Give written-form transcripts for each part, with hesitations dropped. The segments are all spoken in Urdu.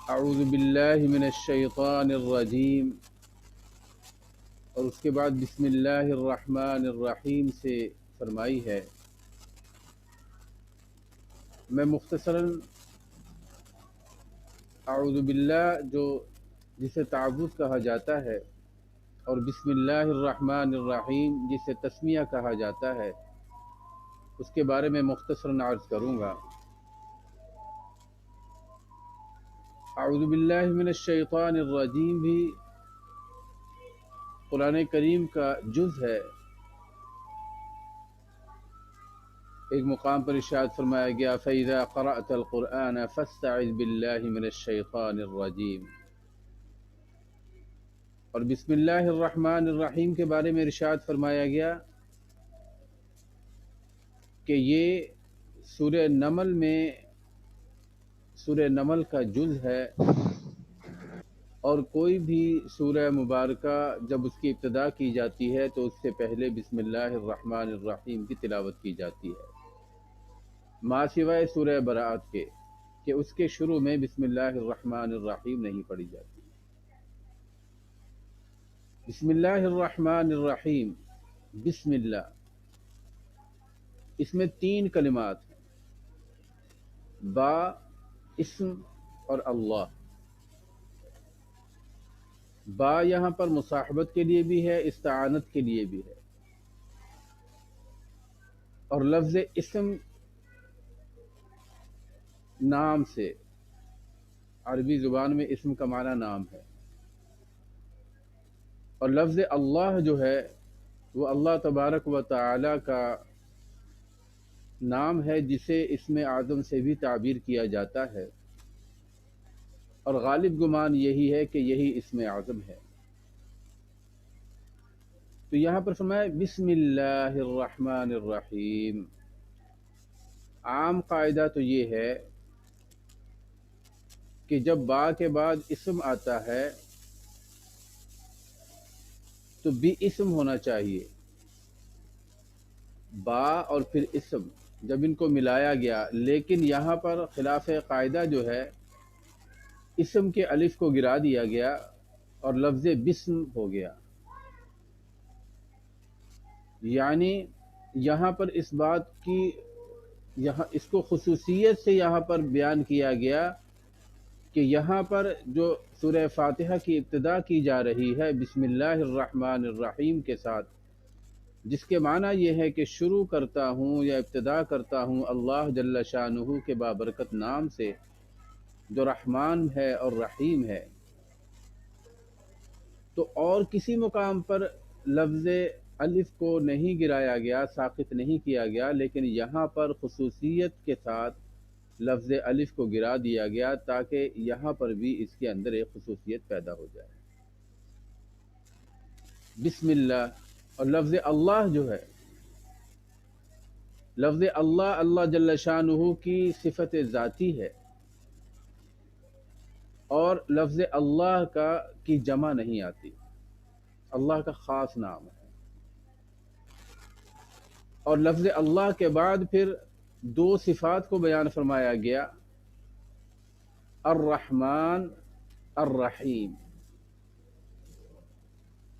اعوذ باللہ من الشیطان الرجیم، اور اس کے بعد بسم اللہ الرحمن الرحیم سے فرمائی ہے۔ میں مختصراً اعوذ باللہ جسے تعوذ کہا جاتا ہے اور بسم اللہ الرحمن الرحیم جسے تسمیہ کہا جاتا ہے اس کے بارے میں مختصراً عرض کروں گا۔ اعوذ باللہ من الشیطان الرجیم بھی قرآن کریم کا جز ہے۔ ایک مقام پر ارشاد فرمایا گیا فَإِذَا قَرَأْتَ الْقُرْآنَ فَاسْتَعِذْ بِاللَّهِ مِنَ الشَّيْطَانِ الرَّجِيمِ، اور بسم اللہ الرحمن الرحیم کے بارے میں ارشاد فرمایا گیا کہ یہ سورہ نمل کا جز ہے، اور کوئی بھی سورہ مبارکہ جب اس کی ابتدا کی جاتی ہے تو اس سے پہلے بسم اللہ الرحمن الرحیم کی تلاوت کی جاتی ہے، ما سوائے سورہ براءت کے کہ اس کے شروع میں بسم اللہ الرحمن الرحیم نہیں پڑھی جاتی۔ بسم اللہ الرحمن الرحیم، بسم اللہ، اس میں 3 کلمات ہیں، با، اسم اور اللہ۔ با یہاں پر مصاحبت کے لیے بھی ہے، استعانت کے لیے بھی ہے، اور لفظ اسم نام سے، عربی زبان میں اسم کا معنی نام ہے، اور لفظ اللہ جو ہے وہ اللہ تبارک و تعالی کا نام ہے جسے اسم اعظم سے بھی تعبیر کیا جاتا ہے، اور غالب گمان یہی ہے کہ یہی اسم اعظم ہے۔ تو یہاں پر فرمایا بسم اللہ الرحمن الرحیم۔ عام قاعدہ تو یہ ہے کہ جب با کے بعد اسم آتا ہے تو بھی اسم ہونا چاہیے، با اور پھر اسم جب ان کو ملایا گیا، لیکن یہاں پر خلاف قاعدہ جو ہے اسم کے الف کو گرا دیا گیا اور لفظ بسم ہو گیا، یعنی یہاں پر اس بات کی اس کو خصوصیت سے یہاں پر بیان کیا گیا کہ یہاں پر جو سورہ فاتحہ کی ابتدا کی جا رہی ہے بسم اللہ الرحمن الرحیم کے ساتھ، جس کے معنی یہ ہے کہ شروع کرتا ہوں یا ابتدا کرتا ہوں اللہ جل شانہ کے بابرکت نام سے جو رحمان ہے اور رحیم ہے، تو اور کسی مقام پر لفظ الف کو نہیں گرایا گیا، ساقط نہیں کیا گیا، لیکن یہاں پر خصوصیت کے ساتھ لفظ الف کو گرا دیا گیا تاکہ یہاں پر بھی اس کے اندر ایک خصوصیت پیدا ہو جائے۔ بسم اللہ، اور لفظ اللہ جو ہے، لفظ اللہ اللہ جل شانہ کی صفت ذاتی ہے، اور لفظ اللہ کی جمع نہیں آتی، اللہ کا خاص نام ہے، اور لفظ اللہ کے بعد پھر 2 صفات کو بیان فرمایا گیا، الرحمن الرحیم،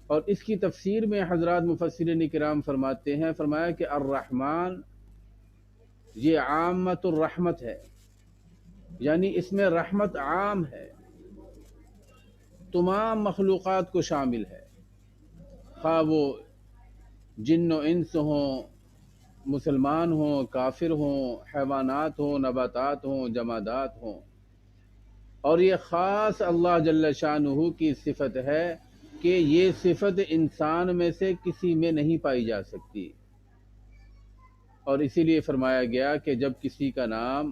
اور اس کی تفسیر میں حضرات مفسرین کرام فرماتے ہیں، فرمایا کہ الرحمن یہ عامت الرحمت ہے، یعنی اس میں رحمت عام ہے، تمام مخلوقات کو شامل ہے، خواہ وہ جن و انس ہوں، مسلمان ہوں، کافر ہوں، حیوانات ہوں، نباتات ہوں، جمادات ہوں، اور یہ خاص اللہ جل شانہ کی صفت ہے کہ یہ صفت انسان میں سے کسی میں نہیں پائی جا سکتی، اور اسی لیے فرمایا گیا کہ جب کسی کا نام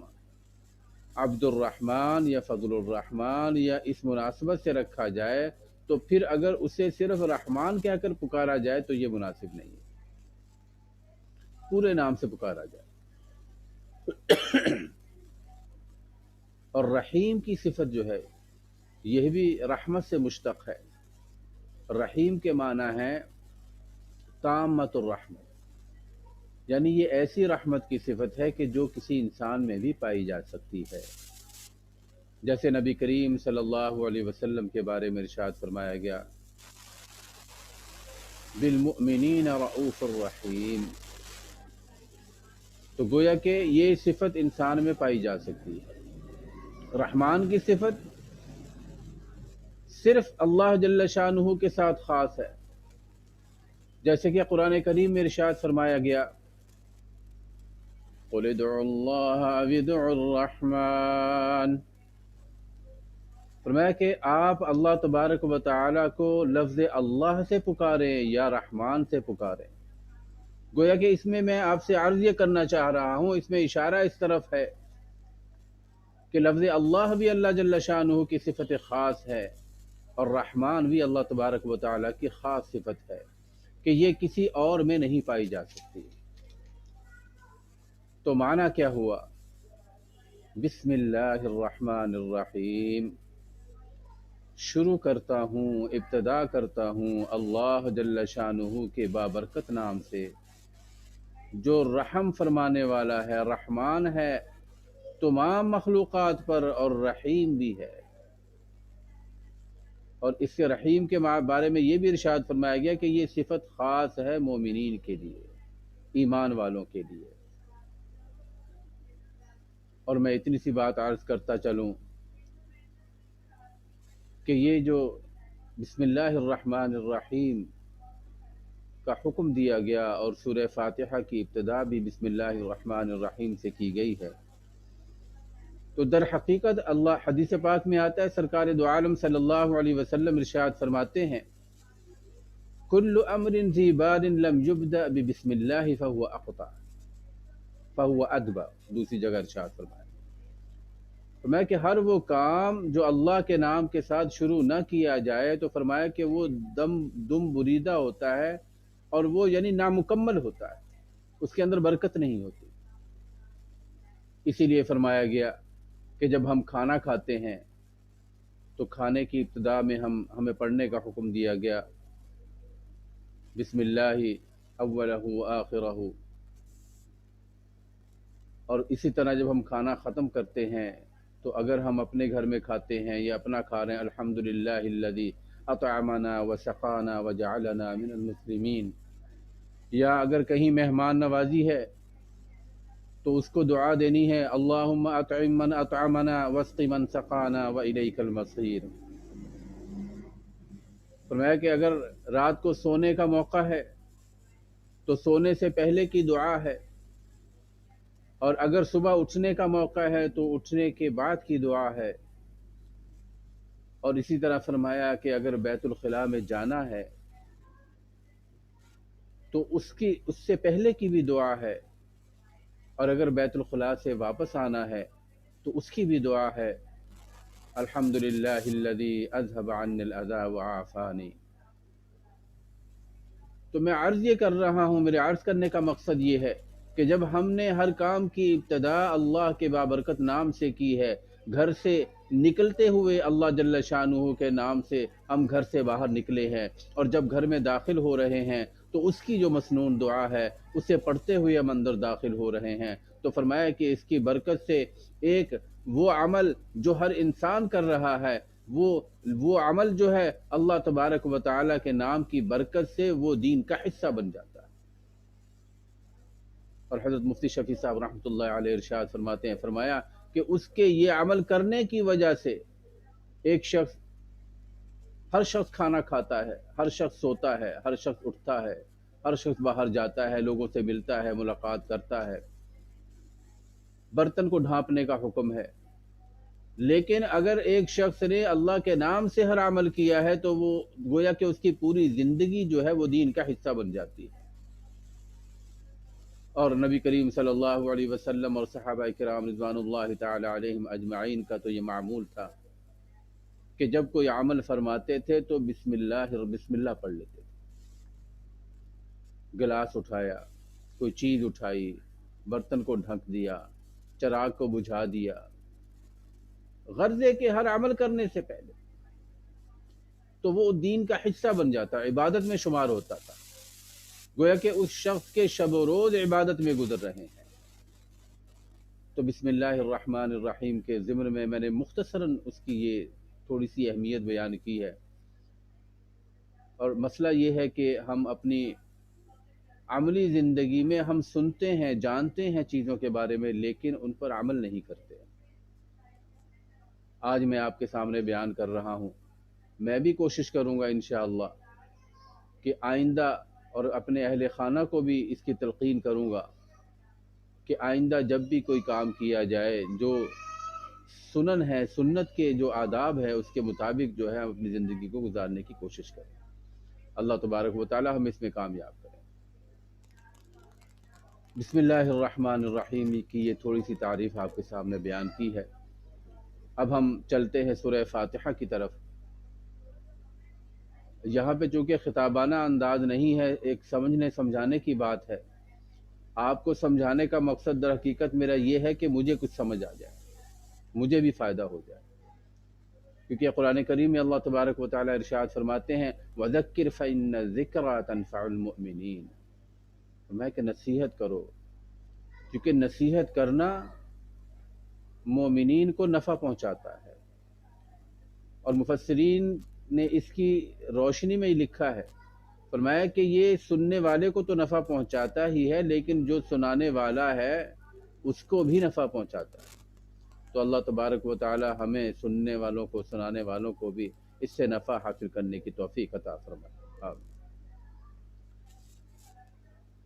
عبد الرحمن یا فضل الرحمن یا اس مناسبت سے رکھا جائے تو پھر اگر اسے صرف رحمان کہہ کر پکارا جائے تو یہ مناسب نہیں ہے، پورے نام سے پکارا جائے۔ اور رحیم کی صفت جو ہے یہ بھی رحمت سے مشتق ہے، رحیم کے معنی ہے تامۃ الرحمت، یعنی یہ ایسی رحمت کی صفت ہے کہ جو کسی انسان میں بھی پائی جا سکتی ہے، جیسے نبی کریم صلی اللہ علیہ وسلم کے بارے میں ارشاد فرمایا گیا بالمؤمنین رؤوف الرحیم، تو گویا کہ یہ صفت انسان میں پائی جا سکتی ہے۔ رحمان کی صفت صرف اللہ جل شانہ کے ساتھ خاص ہے، جیسے کہ قرآن کریم میں ارشاد فرمایا گیا قُلِ ادْعُوا اللَّهَ أَوِ ادْعُوا الرَّحْمَٰنَ، فرمایا کہ آپ اللہ تبارک و تعالیٰ کو لفظ اللہ سے پکاریں یا رحمان سے پکاریں۔ گویا کہ اس میں آپ سے عرض یہ کرنا چاہ رہا ہوں، اس میں اشارہ اس طرف ہے کہ لفظ اللہ بھی اللہ جل شانہ کی صفت خاص ہے، اور رحمان بھی اللہ تبارک و تعالیٰ کی خاص صفت ہے کہ یہ کسی اور میں نہیں پائی جا سکتی۔ تو معنی کیا ہوا؟ بسم اللہ الرحمن الرحیم، شروع کرتا ہوں، ابتدا کرتا ہوں اللہ جل شانہ کے بابرکت نام سے، جو رحم فرمانے والا ہے، رحمان ہے تمام مخلوقات پر اور رحیم بھی ہے۔ اور اس کے رحیم کے بارے میں یہ بھی ارشاد فرمایا گیا کہ یہ صفت خاص ہے مومنین کے لیے، ایمان والوں کے لیے۔ اور میں اتنی سی بات عرض کرتا چلوں کہ یہ جو بسم اللہ الرحمن الرحیم کا حکم دیا گیا اور سورہ فاتحہ کی ابتدا بھی بسم اللہ الرحمن الرحیم سے کی گئی ہے، تو در حقیقت اللہ حدیث پاک میں آتا ہے، سرکار دو عالم صلی اللہ علیہ وسلم ارشاد فرماتے ہیں کل امر ذی بال لم یبدأ ببسم اللہ فہو اقطع فہو ادبع، دوسری جگہ ارشاد فرمایا کہ ہر وہ کام جو اللہ کے نام کے ساتھ شروع نہ کیا جائے تو فرمایا کہ وہ دم بریدہ ہوتا ہے، اور وہ یعنی نامکمل ہوتا ہے، اس کے اندر برکت نہیں ہوتی۔ اسی لیے فرمایا گیا کہ جب ہم کھانا کھاتے ہیں تو کھانے کی ابتدا میں ہمیں پڑھنے کا حکم دیا گیا بسم اللہ اولہ آخرہ، اور اسی طرح جب ہم کھانا ختم کرتے ہیں تو اگر ہم اپنے گھر میں کھاتے ہیں یا اپنا کھا رہے ہیں الحمدللہ الذی اطعمنا وسقانا وجعلنا من المسلمین، یا اگر کہیں مہمان نوازی ہے تو اس کو دعا دینی ہے اللہم اطعم من اطعمنا واسق من سقانا والیک المصیر۔ فرمایا کہ اگر رات کو سونے کا موقع ہے تو سونے سے پہلے کی دعا ہے، اور اگر صبح اٹھنے کا موقع ہے تو اٹھنے کے بعد کی دعا ہے، اور اسی طرح فرمایا کہ اگر بیت الخلاء میں جانا ہے تو اس سے پہلے کی بھی دعا ہے، اور اگر بیت الخلاء سے واپس آنا ہے تو اس کی بھی دعا ہے الحمدللہ الذی اذھب عنی الاذی وعافانی۔ تو میں عرض یہ کر رہا ہوں، میرے عرض کرنے کا مقصد یہ ہے کہ جب ہم نے ہر کام کی ابتدا اللہ کے بابرکت نام سے کی ہے، گھر سے نکلتے ہوئے اللہ جل شانہ کے نام سے ہم گھر سے باہر نکلے ہیں، اور جب گھر میں داخل ہو رہے ہیں تو اس کی جو مسنون دعا ہے اسے پڑھتے ہوئے ہم اندر داخل ہو رہے ہیں، تو فرمایا کہ اس کی برکت سے ایک وہ عمل جو ہر انسان کر رہا ہے، وہ عمل جو ہے اللہ تبارک و تعالیٰ کے نام کی برکت سے وہ دین کا حصہ بن جاتا ہے۔ اور حضرت مفتی شفیع صاحب رحمۃ اللہ علیہ ارشاد فرماتے ہیں، فرمایا کہ اس کے یہ عمل کرنے کی وجہ سے ہر شخص کھانا کھاتا ہے، ہر شخص سوتا ہے، ہر شخص اٹھتا ہے، ہر شخص باہر جاتا ہے، لوگوں سے ملتا ہے، ملاقات کرتا ہے، برتن کو ڈھانپنے کا حکم ہے، لیکن اگر ایک شخص نے اللہ کے نام سے ہر عمل کیا ہے تو وہ گویا کہ اس کی پوری زندگی جو ہے وہ دین کا حصہ بن جاتی ہے۔ اور نبی کریم صلی اللہ علیہ وسلم اور صحابہ کرام رضوان اللہ تعالی علیہم اجمعین کا تو یہ معمول تھا کہ جب کوئی عمل فرماتے تھے تو بسم اللہ پڑھ لیتے تھے۔ گلاس اٹھایا، کوئی چیز اٹھائی، برتن کو ڈھک دیا، چراغ کو بجھا دیا، غرض ہے کہ ہر عمل کرنے سے پہلے تو وہ دین کا حصہ بن جاتا، عبادت میں شمار ہوتا تھا، گویا کہ اس شخص کے شب و روز عبادت میں گزر رہے ہیں۔ تو بسم اللہ الرحمن الرحیم کے ضمن میں نے مختصراً اس کی یہ تھوڑی سی اہمیت بیان کی ہے۔ اور مسئلہ یہ ہے کہ ہم اپنی عملی زندگی میں ہم سنتے ہیں، جانتے ہیں چیزوں کے بارے میں، لیکن ان پر عمل نہیں کرتے۔ آج میں آپ کے سامنے بیان کر رہا ہوں، میں بھی کوشش کروں گا انشاءاللہ کہ آئندہ، اور اپنے اہل خانہ کو بھی اس کی تلقین کروں گا کہ آئندہ جب بھی کوئی کام کیا جائے، جو سنن ہے، سنت کے جو آداب ہے، اس کے مطابق جو ہے ہم اپنی زندگی کو گزارنے کی کوشش کریں۔ اللہ تبارک و تعالی ہم اس میں کامیاب کریں۔ بسم اللہ الرحمن الرحیم کی یہ تھوڑی سی تعریف آپ کے سامنے بیان کی ہے۔ اب ہم چلتے ہیں سورہ فاتحہ کی طرف۔ یہاں پہ چونکہ خطابانہ انداز نہیں ہے، ایک سمجھنے سمجھانے کی بات ہے۔ آپ کو سمجھانے کا مقصد در حقیقت میرا یہ ہے کہ مجھے کچھ سمجھ آ جائے، مجھے بھی فائدہ ہو جائے، کیونکہ قرآن کریم میں اللہ تبارک و تعالی ارشاد فرماتے ہیں وَذَكِّرْ فَإِنَّ الذِّكْرَىٰ تَنفَعُ الْمُؤْمِنِينَ، فرمایا کہ نصیحت کرو، کیونکہ نصیحت کرنا مومنین کو نفع پہنچاتا ہے۔ اور مفسرین نے اس کی روشنی میں ہی لکھا ہے، فرمایا کہ یہ سننے والے کو تو نفع پہنچاتا ہی ہے، لیکن جو سنانے والا ہے اس کو بھی نفع پہنچاتا ہے۔ تو اللہ تبارک و تعالی ہمیں سننے والوں کو، سنانے والوں کو بھی اس سے نفع حاصل کرنے کی توفیق عطا فرمائے۔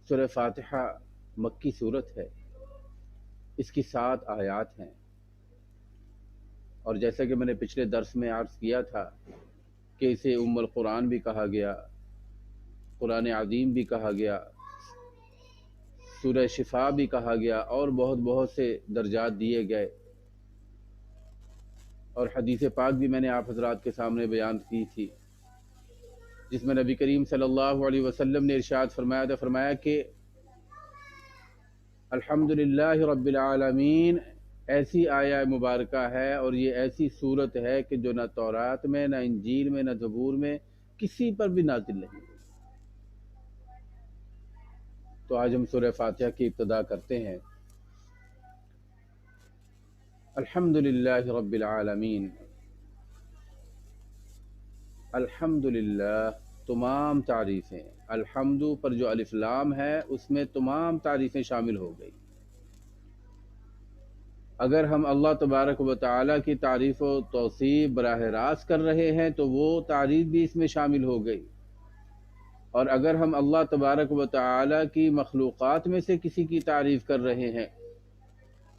سورہ فاتحہ مکی سورت ہے، اس کی 7 آیات ہیں، اور جیسا کہ میں نے پچھلے درس میں عرض کیا تھا کہ اسے ام القرآن بھی کہا گیا، قرآن عظیم بھی کہا گیا، سورہ شفا بھی کہا گیا، اور بہت سے درجات دیے گئے۔ اور حدیث پاک بھی میں نے آپ حضرات کے سامنے بیان کی تھی، جس میں نبی کریم صلی اللہ علیہ وسلم نے ارشاد فرمایا تھا، فرمایا کہ الحمدللہ رب العالمین ایسی آیہ مبارکہ ہے، اور یہ ایسی صورت ہے کہ جو نہ تورات میں، نہ انجیل میں، نہ زبور میں کسی پر بھی نازل نہیں۔ تو آج ہم سورہ فاتحہ کی ابتدا کرتے ہیں۔ الحمدللہ رب العالمین، الحمدللہ تمام تعریفیں، الحمد پر جو الف لام ہے اس میں تمام تعریفیں شامل ہو گئی۔ اگر ہم اللہ تبارک و تعالیٰ کی تعریف و توصیف براہ راست کر رہے ہیں تو وہ تعریف بھی اس میں شامل ہو گئی، اور اگر ہم اللہ تبارک و تعالیٰ کی مخلوقات میں سے کسی کی تعریف کر رہے ہیں،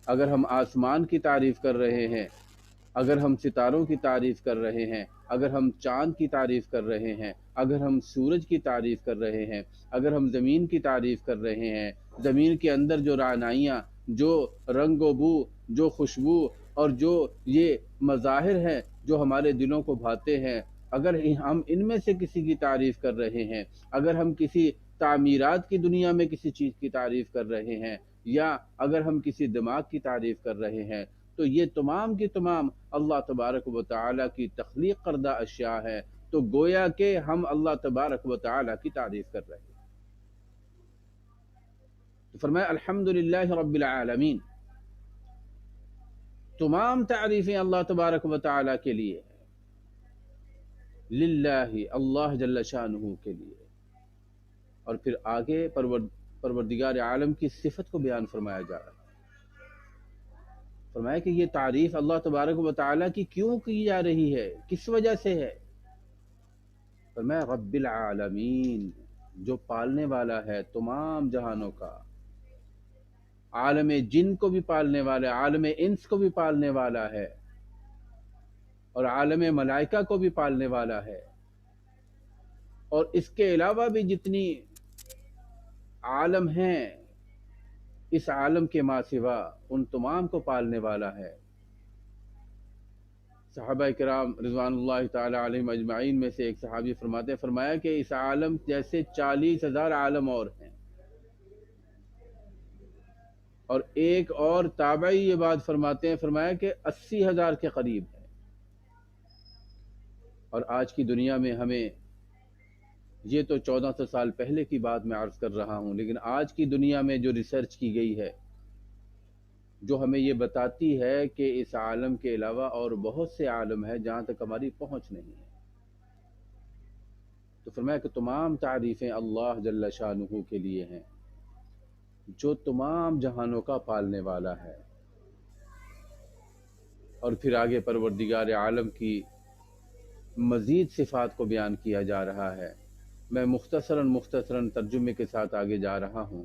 اگر ہم آسمان کی تعریف کر رہے ہیں، اگر ہم ستاروں کی تعریف کر رہے ہیں، اگر ہم چاند کی تعریف کر رہے ہیں، اگر ہم سورج کی تعریف کر رہے ہیں، اگر ہم زمین کی تعریف کر رہے ہیں، زمین کے اندر جو رعنائیاں، جو رنگ و بو، جو خوشبو، اور جو یہ مظاہر ہیں جو ہمارے دلوں کو بھاتے ہیں، اگر ہم ان میں سے کسی کی تعریف کر رہے ہیں، اگر ہم کسی تعمیرات کی دنیا میں کسی چیز کی تعریف کر رہے ہیں، یا اگر ہم کسی دماغ کی تعریف کر رہے ہیں، تو یہ تمام کی تمام اللہ تبارک و تعالیٰ کی تخلیق کردہ اشیاء ہے۔ تو گویا کہ ہم اللہ تبارک و تعالیٰ کی تعریف کر رہے ہیں۔ تو فرمایا الحمدللہ رب العالمین، تمام تعریفیں اللہ تبارک و تعالیٰ کے لیے ہیں، للہ اللہ جل شانہ کے لیے۔ اور پھر آگے پروردگار عالم کی صفت کو بیان فرمایا جا رہا ہے، فرمایا کہ یہ تعریف اللہ تبارک و تعالیٰ کی کیوں کی جا رہی ہے، کس وجہ سے ہے؟ فرمایا رب العالمین، جو پالنے والا ہے تمام جہانوں کا، عالم جن کو بھی پالنے والا ہے، عالم انس کو بھی پالنے والا ہے، اور عالم ملائکہ کو بھی پالنے والا ہے، اور اس کے علاوہ بھی جتنی عالم ہیں اس عالم کے ما سوا، ان تمام کو پالنے والا ہے۔ صحابہ کرام رضوان اللہ تعالی علیہم اجمعین میں سے ایک صحابی فرماتے ہیں، فرمایا کہ اس عالم جیسے 40,000 عالم اور ہیں، اور ایک اور تابعی یہ بات فرماتے ہیں، فرمایا کہ 80,000 کے قریب ہے۔ اور آج کی دنیا میں ہمیں، یہ تو 1400 سال پہلے کی بات میں عرض کر رہا ہوں، لیکن آج کی دنیا میں جو ریسرچ کی گئی ہے جو ہمیں یہ بتاتی ہے کہ اس عالم کے علاوہ اور بہت سے عالم ہیں جہاں تک ہماری پہنچ نہیں ہے۔ تو فرمایا کہ تمام تعریفیں اللہ جل شانہ کے لیے ہیں، جو تمام جہانوں کا پالنے والا ہے۔ اور پھر آگے پروردگار عالم کی مزید صفات کو بیان کیا جا رہا ہے۔ میں مختصراً ترجمے کے ساتھ آگے جا رہا ہوں۔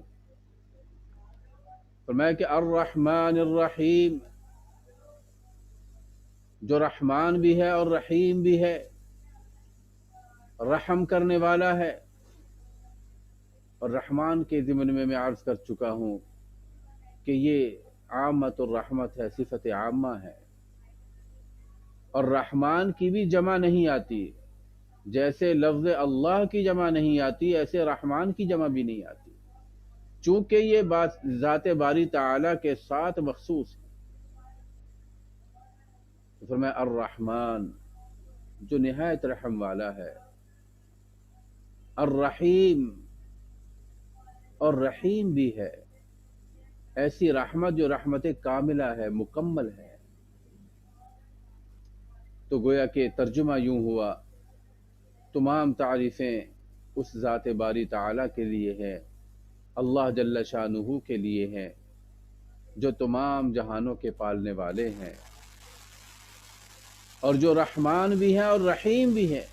فرمایا کہ الرحمن الرحیم، جو رحمان بھی ہے اور رحیم بھی ہے، رحم کرنے والا ہے۔ اور رحمان کے ضمن میں عرض کر چکا ہوں کہ یہ عامت الرحمت ہے، صفت عامہ ہے، اور رحمان کی بھی جمع نہیں آتی۔ جیسے لفظ اللہ کی جمع نہیں آتی، ایسے رحمان کی جمع بھی نہیں آتی، چونکہ یہ ذات باری تعالی کے ساتھ مخصوص ہے۔ تو فرمایا الرحمن، جو نہایت رحم والا ہے، الرحیم، اور رحیم بھی ہے۔ ایسی رحمت جو رحمت کاملہ ہے، مکمل ہے۔ تو گویا کہ ترجمہ یوں ہوا، تمام تعریفیں اس ذات باری تعالی کے لیے ہے، اللہ جل شانہ کے لیے ہیں، جو تمام جہانوں کے پالنے والے ہیں، اور جو رحمان بھی ہے اور رحیم بھی ہے۔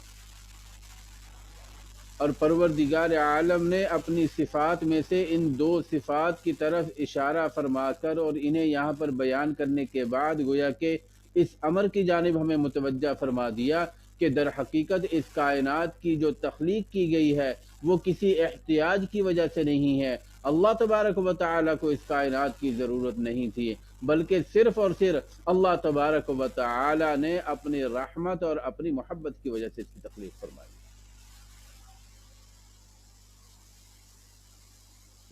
اور پروردگار عالم نے اپنی صفات میں سے ان دو صفات کی طرف اشارہ فرما کر اور انہیں یہاں پر بیان کرنے کے بعد گویا کہ اس امر کی جانب ہمیں متوجہ فرما دیا کہ در حقیقت اس کائنات کی جو تخلیق کی گئی ہے وہ کسی احتیاج کی وجہ سے نہیں ہے۔ اللہ تبارک و تعالی کو اس کائنات کی ضرورت نہیں تھی، بلکہ صرف اور صرف اللہ تبارک و تعالی نے اپنی رحمت اور اپنی محبت کی وجہ سے اس کی تخلیق فرمائی۔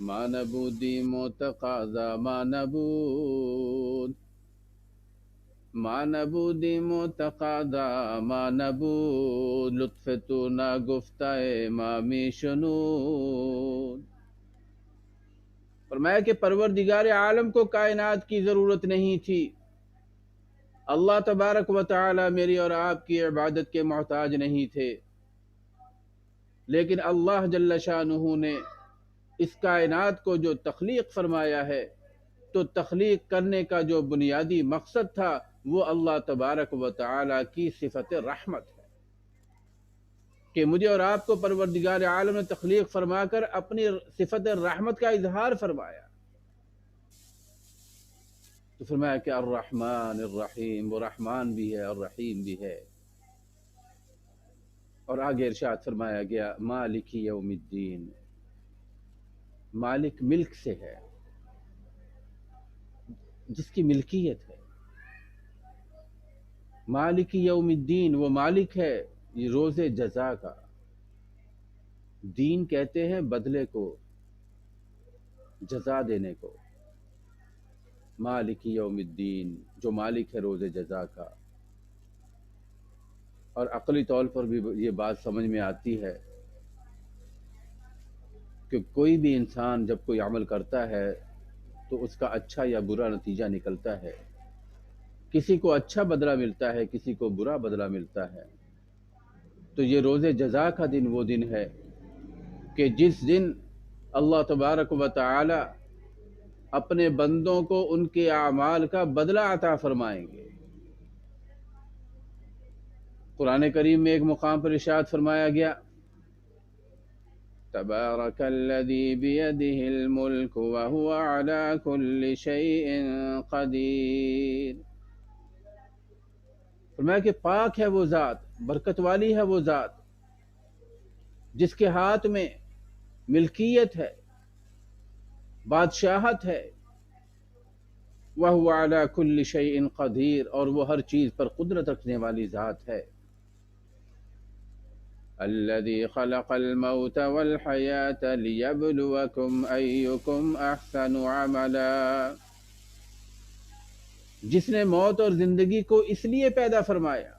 ما نبودی متقاضا ما نبود، ما نبودی متقاضا ما نبود، لطف تو نہ گفتہ ما می شنود۔ فرمایا کہ پروردگار عالم کو کائنات کی ضرورت نہیں تھی، اللہ تبارک و تعالی میری اور آپ کی عبادت کے محتاج نہیں تھے، لیکن اللہ جل شانہ نے اس کائنات کو جو تخلیق فرمایا ہے، تو تخلیق کرنے کا جو بنیادی مقصد تھا وہ اللہ تبارک و تعالی کی صفت رحمت ہے، کہ مجھے اور آپ کو پروردگار عالم نے تخلیق فرما کر اپنی صفت رحمت کا اظہار فرمایا۔ تو فرمایا کہ الرحمن الرحیم، وہ رحمان بھی ہے اور رحیم بھی ہے۔ اور آگے ارشاد فرمایا گیا مالک یوم الدین، مالک ملک سے ہے، جس کی ملکیت ہے۔ مالک یوم الدین، وہ مالک ہے یہ روز جزا کا۔ دین کہتے ہیں بدلے کو، جزا دینے کو۔ مالک یوم الدین، جو مالک ہے روز جزا کا۔ اور عقلی طور پر بھی یہ بات سمجھ میں آتی ہے کہ کوئی بھی انسان جب کوئی عمل کرتا ہے تو اس کا اچھا یا برا نتیجہ نکلتا ہے، کسی کو اچھا بدلہ ملتا ہے، کسی کو برا بدلہ ملتا ہے۔ تو یہ روز جزا کا دن وہ دن ہے کہ جس دن اللہ تبارک و تعالی اپنے بندوں کو ان کے اعمال کا بدلہ عطا فرمائیں گے۔ قرآن کریم میں ایک مقام پر ارشاد فرمایا گیا تبارک الذی بیدہ الملک وہو علی کل شیء قدیر۔ فرمایا کہ پاک ہے وہ ذات، برکت والی ہے وہ ذات جس کے ہاتھ میں ملکیت ہے، بادشاہت ہے، وَهُوَ عَلَى كُلِّ شَيْءٍ قَدِيرٌ، اور وہ ہر چیز پر قدرت رکھنے والی ذات ہے۔ الَّذِي خَلَقَ الْمَوْتَ وَالْحَيَاةَ لِيَبْلُوَكُمْ أَيُّكُمْ أَحْسَنُ عَمَلًا، جس نے موت اور زندگی کو اس لیے پیدا فرمایا،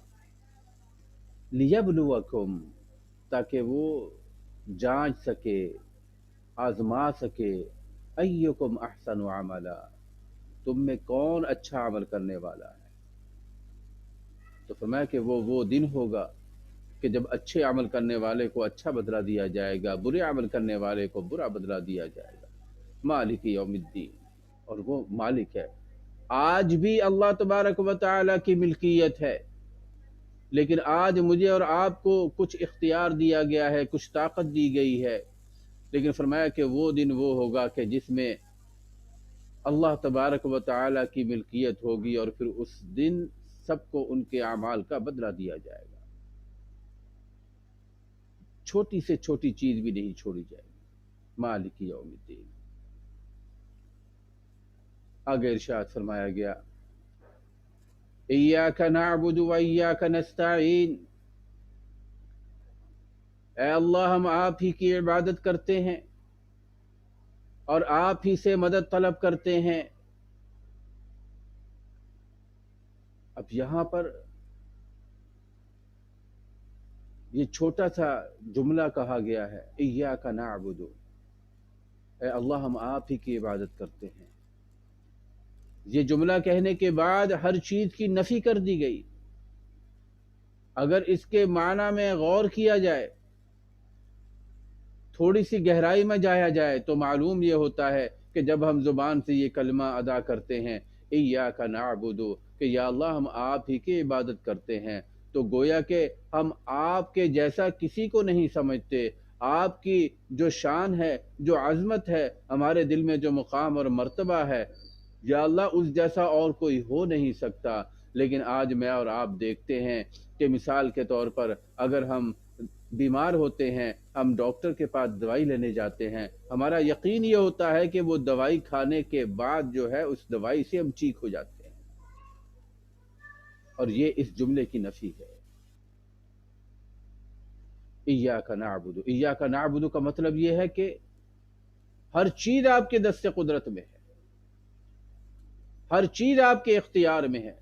لِيَبْلُوَكُمْ، تاکہ وہ جانچ سکے، آزما سکے، أَيُّكُمْ أَحْسَنُ عَمَلًا، تم میں کون اچھا عمل کرنے والا ہے؟ تو فرمایا کہ وہ دن ہوگا کہ جب اچھے عمل کرنے والے کو اچھا بدلہ دیا جائے گا، برے عمل کرنے والے کو برا بدلہ دیا جائے گا۔ مالک یوم الدین، اور وہ مالک ہے۔ آج بھی اللہ تبارک و تعالی کی ملکیت ہے، لیکن آج مجھے اور آپ کو کچھ اختیار دیا گیا ہے، کچھ طاقت دی گئی ہے، لیکن فرمایا کہ وہ دن وہ ہوگا کہ جس میں اللہ تبارک و تعالی کی ملکیت ہوگی، اور پھر اس دن سب کو ان کے اعمال کا بدلہ دیا جائے گا، چھوٹی سے چھوٹی چیز بھی نہیں چھوڑی جائے گی۔ مالک یوم الدین۔ آگے ارشاد فرمایا گیا، ایاک نعبد و ایاک نستعین، اے اللہ ہم آپ ہی کی عبادت کرتے ہیں اور آپ ہی سے مدد طلب کرتے ہیں۔ اب یہاں پر یہ چھوٹا سا جملہ کہا گیا ہے، ایاک نعبد، اے اللہ ہم آپ ہی کی عبادت کرتے ہیں۔ یہ جملہ کہنے کے بعد ہر چیز کی نفی کر دی گئی۔ اگر اس کے معنی میں غور کیا جائے، تھوڑی سی گہرائی میں جایا جائے، تو معلوم یہ ہوتا ہے کہ جب ہم زبان سے یہ کلمہ ادا کرتے ہیں، ایاک نعبد، کہ یا اللہ ہم آپ ہی کی عبادت کرتے ہیں، تو گویا کہ ہم آپ کے جیسا کسی کو نہیں سمجھتے۔ آپ کی جو شان ہے، جو عظمت ہے، ہمارے دل میں جو مقام اور مرتبہ ہے، یا اللہ اس جیسا اور کوئی ہو نہیں سکتا۔ لیکن آج میں اور آپ دیکھتے ہیں کہ مثال کے طور پر اگر ہم بیمار ہوتے ہیں، ہم ڈاکٹر کے پاس دوائی لینے جاتے ہیں، ہمارا یقین یہ ہوتا ہے کہ وہ دوائی کھانے کے بعد جو ہے اس دوائی سے ہم ٹھیک ہو جاتے ہیں، اور یہ اس جملے کی نفی ہے۔ ایاک نعبد، ایاک نعبد کا مطلب یہ ہے کہ ہر چیز آپ کے دست قدرت میں ہے، ہر چیز آپ کے اختیار میں ہے،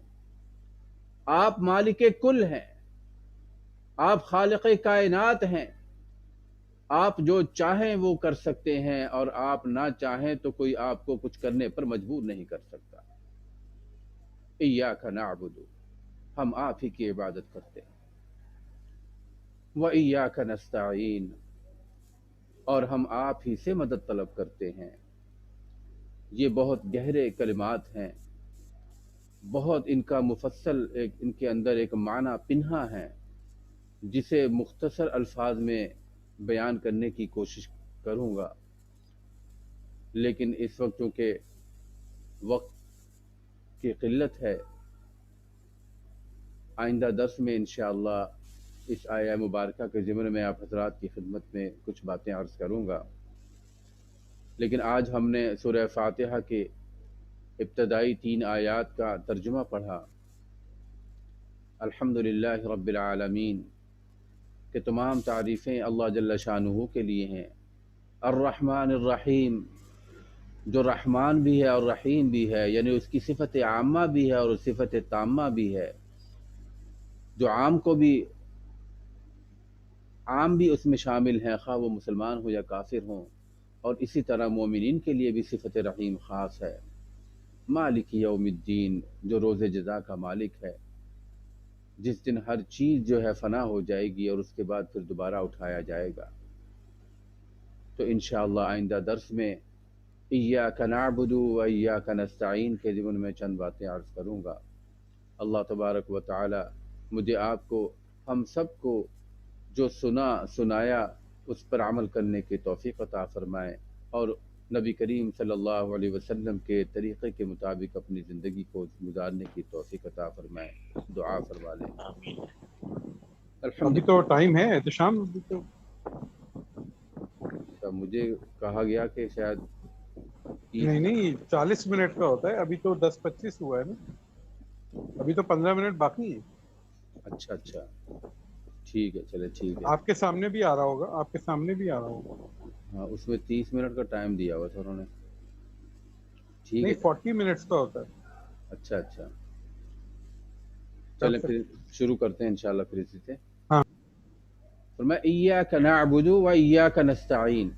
آپ مالک کل ہیں، آپ خالق کائنات ہیں، آپ جو چاہیں وہ کر سکتے ہیں، اور آپ نہ چاہیں تو کوئی آپ کو کچھ کرنے پر مجبور نہیں کر سکتا۔ ایاک نعبد، ہم آپ ہی کی عبادت کرتے ہیں، وایاک نستعین، اور ہم آپ ہی سے مدد طلب کرتے ہیں۔ یہ بہت گہرے کلمات ہیں، بہت ان کا مفصل ان کے اندر ایک معنی پنہا ہے، جسے مختصر الفاظ میں بیان کرنے کی کوشش کروں گا، لیکن اس وقت چونکہ وقت کی قلت ہے، آئندہ درس میں انشاءاللہ اس آیہ مبارکہ کے ضمن میں آپ حضرات کی خدمت میں کچھ باتیں عرض کروں گا۔ لیکن آج ہم نے سورہ فاتحہ کے ابتدائی 3 آیات کا ترجمہ پڑھا۔ الحمدللہ رب العالمین، کہ تمام تعریفیں اللہ جل شانہ کے لیے ہیں۔ الرحمن الرحیم، جو رحمان بھی ہے اور رحیم بھی ہے، یعنی اس کی صفت عامہ بھی ہے اور صفت تامہ بھی ہے، جو عام کو بھی، عام بھی اس میں شامل ہیں، خواہ وہ مسلمان ہو یا کافر ہوں، اور اسی طرح مومنین کے لیے بھی صفت رحیم خاص ہے۔ مالک یوم الدین، جو روز جزا کا مالک ہے، جس دن ہر چیز جو ہے فنا ہو جائے گی اور اس کے بعد پھر دوبارہ اٹھایا جائے گا۔ تو انشاءاللہ آئندہ درس میں ایاک نعبد و ایاک نستعین کے ضمن میں چند باتیں عرض کروں گا۔ اللہ تبارک و تعالی مجھے آپ کو، ہم سب کو جو سنایا اس پر عمل کرنے کی توفیق عطا فرمائے، اور نبی کریم صلی اللہ علیہ وسلم کے طریقے کے مطابق اپنی زندگی کو گزارنے کی توفیق عطا فرمائے۔ دعا فرما لیں۔ ابھی تو ٹائم ہے احتشام، ابھی تو مجھے کہا گیا کہ شاید نہیں 40 منٹ کا ہوتا ہے، ابھی تو 10:25 ہوا ہے نا، ابھی تو 15 منٹ باقی ہیں۔ اچھا ٹھیک ہے، چلے ٹھیک ہے۔ آپ کے سامنے بھی آ رہا ہوگا، آپ کے سامنے بھی آ رہا ہوگا۔ ہاں، اس میں 30 منٹ کا ٹائم دیا ہوا تھا انہوں نے۔ ٹھیک نہیں ہے، 40 منٹس کا ہوتا ہے۔ اچھا چلیں پھر شروع کرتے ہیں انشاءاللہ پھر اسی سے۔ ہاں، فرمایا ایاک نعبد و ایاک نستعین،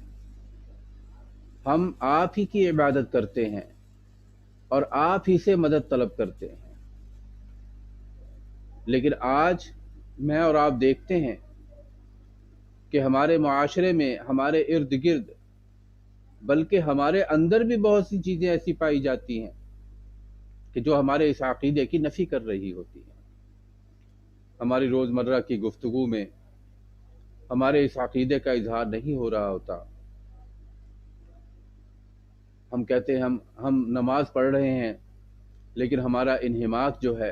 ہم آپ ہی کی عبادت کرتے ہیں اور آپ ہی سے مدد طلب کرتے ہیں۔ لیکن آج میں اور آپ دیکھتے ہیں کہ ہمارے معاشرے میں، ہمارے ارد گرد، بلکہ ہمارے اندر بھی بہت سی چیزیں ایسی پائی جاتی ہیں کہ جو ہمارے اس عقیدے کی نفی کر رہی ہوتی ہیں۔ ہماری روزمرہ کی گفتگو میں ہمارے اس عقیدے کا اظہار نہیں ہو رہا ہوتا۔ ہم کہتے ہیں ہم نماز پڑھ رہے ہیں، لیکن ہمارا انہماک جو ہے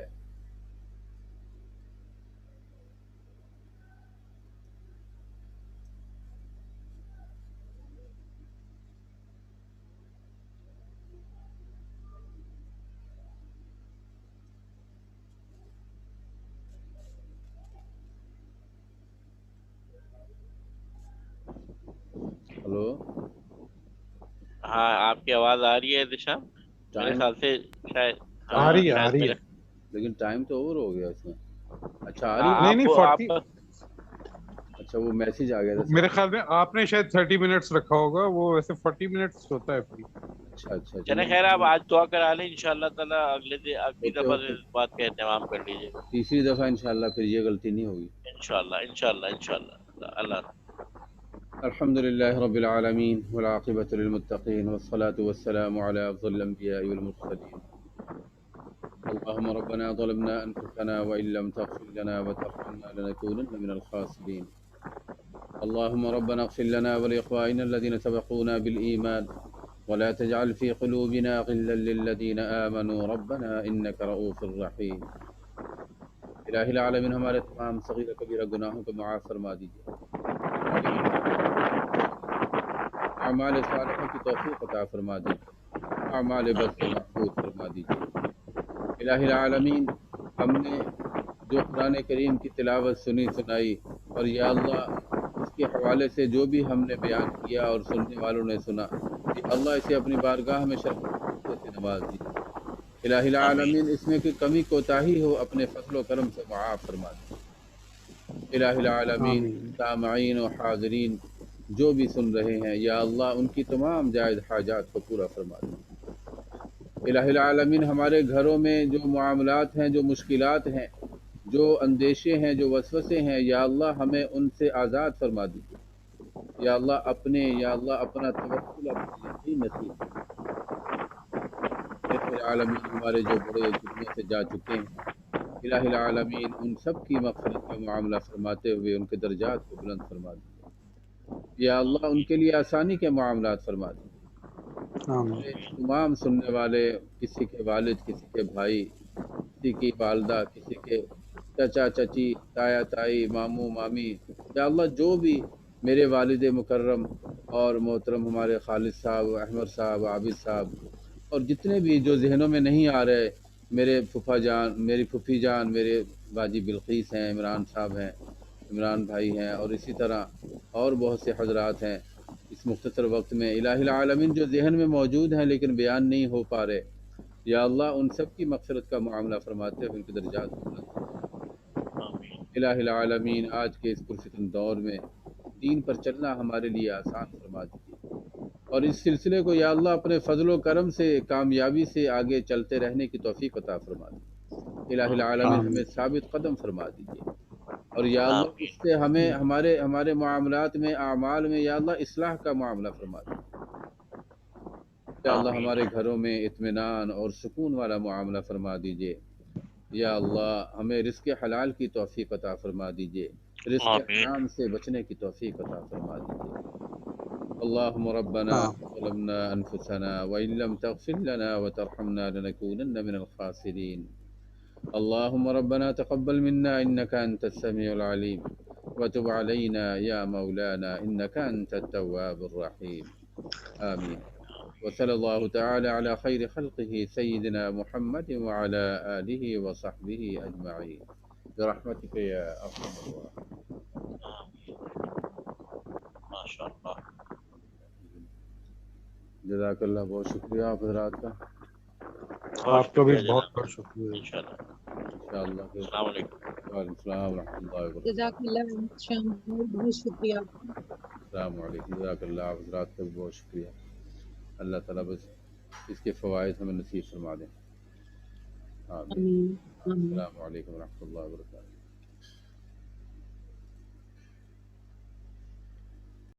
ہلو ہاں آپ کی آواز آ رہی ہے دشان؟ میرے ٹائم خیال سے شاید آ رہی ہے شاید میرے لیکن ٹائم تو اوور ہو گیا اس میں۔ اچھا آ رہی ہاں ہے؟ نہیں آپ 40 اچھا وہ میسج آ گیا تھا میرے سر۔ خیال میں آپ نے شاید 30 منٹس رکھا ہوگا، وہ ویسے 40 منٹس ہوتا ہے فری۔ اچھا اچھا چلے نہیں، خیر آپ آج دعا کرا لیں انشاءاللہ تعالیٰ، اگلی اوکے دفعہ اوکے، اس بات کا اہتمام کر لیجیے گا تیسری دفعہ انشاءاللہ پھر یہ غلطی نہیں ہوگی۔ انشاءاللہ اللہ الحمد لله رب العالمين والعاقبة للمتقين والصلاة والسلام على أفضل الأنبياء والمرسلين. اللهم ربنا ظلمنا أنفسنا وإن لم تغفر لنا وترحمنا لنكونن من الخاسرين. اللهم ربنا اغفر لنا ولإخواننا الذين سبقونا بالإيمان ولا تجعل في قلوبنا غلا للذين آمنوا ربنا إنك رؤوف رحيم. الہی العالمین ہمارے تمام صغیر کبیرہ گناہوں کو معاف فرما دیجیے، اعمال صالحہ کی توفیق عطا فرما دیجیے، اعمال بد سے محفوظ فرما دیجیے۔ الہی العالمین، ہم نے جو قرآن کریم کی تلاوت سنائی، اور یا اللہ اس کے حوالے سے جو بھی ہم نے بیان کیا اور سننے والوں نے سنا، یا اللہ اسے اپنی بارگاہ میں شرف سے نواز دیجیے۔ الہی العالمین اس میں کوئی کمی کوتاہی ہو اپنے فضل و کرم سے معاف فرما دیجیے۔ الہی العالمین آمین سامعین و حاضرین جو بھی سن رہے ہیں، یا اللہ ان کی تمام جائز حاجات کو پورا فرما دیں۔ الہی العالمین ہمارے گھروں میں جو معاملات ہیں، جو مشکلات ہیں، جو اندیشے ہیں، جو وسوسے ہیں، یا اللہ ہمیں ان سے آزاد فرما دیجیے۔ یا اللہ اپنا توکل، اپنا یقین نصیب فرما۔ الہی العالمین ہمارے جو بڑے دنیا سے جا چکے ہیں، الہی العالمین ان سب کی مغفرت کا معاملہ فرماتے ہوئے ان کے درجات کو بلند فرما دیجیے۔ یا اللہ ان کے لیے آسانی کے معاملات فرما دیجیے۔ آمین ہمارے تمام سننے والے، کسی کے والد، کسی کے بھائی، کسی کی والدہ، کسی کے چچا چچی، تایا تائی، ماموں مامی، یا اللہ جو بھی میرے والد مکرم اور محترم ہمارے خالد صاحب، احمد صاحب، عابد صاحب، اور جتنے بھی جو ذہنوں میں نہیں آ رہے، میرے پھپھا جان، میری پھپھی جان، میرے باجی بلقیس ہیں، عمران صاحب ہیں، عمران بھائی ہیں، اور اسی طرح اور بہت سے حضرات ہیں اس مختصر وقت میں، الہی العالمین جو ذہن میں موجود ہیں لیکن بیان نہیں ہو پا رہے، یا اللہ ان سب کی مغفرت کا معاملہ فرماتے ہوئے ان کے درجات کو بلند فرمائے۔ الہی العالمین آج کے اس پرفتن دور میں دین پر چلنا ہمارے لیے آسان فرما دیجیے، اور اس سلسلے کو یا اللہ اپنے فضل و کرم سے کامیابی سے آگے چلتے رہنے کی توفیق عطا فرما دیجیے۔ الہی العالمین ہمیں آمین ثابت قدم فرما دیجیے، اور یا اللہ اس سے ہمیں ہمارے معاملات میں، اعمال میں یا اللہ اصلاح کا معاملہ فرما دیجیے۔ یا اللہ ہمارے گھروں میں اطمینان اور سکون والا معاملہ فرما دیجیے۔ یا اللہ ہمیں رزق حلال کی توفیق عطا فرما دیجیے، رزق حرام سے بچنے کی توفیق عطا فرما دیجیے۔ اللهم ربنا آمین ظلمنا أنفسنا وإن لم تغفر لنا وترحمنا لنكونن من الخاسرين. اللهم ربنا تقبل منا إنك أنت السميع العليم وتب علينا يا مولانا إنك أنت التواب الرحيم. آمين. وصلى الله تعالى على خير خلقه سيدنا محمد وعلى آله وصحبه أجمعين برحمتك يا أرحم الراحمين. ماشاءاللہ جزاک اللہ، بہت شکریہ آپ حضرات کا۔ آپ کا بھی بہت بہت شکریہ۔ انشاءاللہ پھر السلام علیکم۔ وعلیکم السلام ورحمۃ اللہ وبرکاتہ۔ جزاک اللہ شام، بہت شکریہ آپ کا۔ السلام علیکم، جزاک اللہ، آپ حضرات کا بھی بہت شکریہ۔ اللہ تعالیٰ بس اس کے فوائد ہمیں نصیب فرما دیں. آمین. آمین. آمین. السلام علیکم ورحمۃ اللہ وبرکاتہ.